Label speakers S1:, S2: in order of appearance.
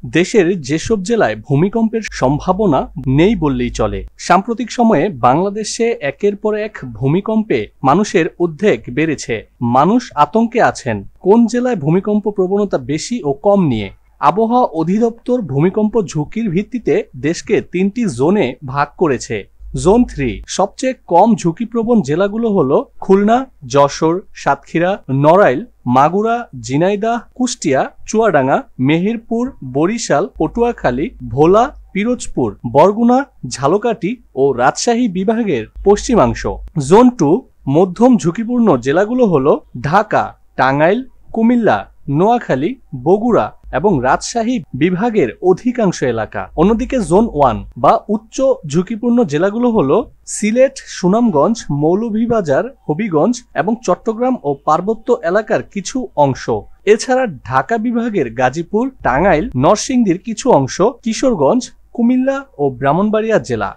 S1: দেশের যেসব জেলায় ভূমিকম্পের সম্ভাবনা নেই বললেই চলে। সাম্প্রতিক সময়ে বাংলাদেশে একের পর এক ভূমিকম্পে মানুষের উদ্বেগ বেড়েছে। মানুষ আতঙ্কে আছেন কোন জেলায় ভূমিকম্প প্রবণতা বেশি ও কম নিয়ে। আবহাওয়া অধিদপ্তর ভূমিকম্প ঝুঁকির ভিত্তিতে দেশকে ৩টি জোনে ভাগ করেছে। জোন 3 সবচেয়ে কম ঝুঁকিপ্রবণ জেলাগুলো হলো খুলনা, যশোর, সাতক্ষীরা, নড়াইল, মাগুরা, ঝিনাইদহ, কুষ্টিয়া, চুয়াডাঙ্গা, মেহেরপুর, বরিশাল, পটুয়াখালী, ভোলা, পিরোজপুর, বরগুনা, ঝালকাঠি ও রাজশাহী বিভাগের পশ্চিমাংশ। জোন 2 মধ্যম ঝুঁকিপূর্ণ জেলাগুলো হলো ঢাকা, টাঙ্গাইল, কুমিল্লা, নোয়াখালী, বগুড়া এবং রাজশাহী বিভাগের অধিকাংশ এলাকা। অন্যদিকে জোন 1 বা উচ্চ ঝুঁকিপূর্ণ জেলাগুলো হলো সিলেট, সুনামগঞ্জ, মৌলভীবাজার, হবিগঞ্জ এবং চট্টগ্রাম ও পার্বত্য এলাকার কিছু অংশ। এছাড়া ঢাকা বিভাগের গাজীপুর, টাঙ্গাইল, নরসিংদীর কিছু অংশ, কিশোরগঞ্জ, কুমিল্লা ও ব্রাহ্মণবাড়িয়া জেলা।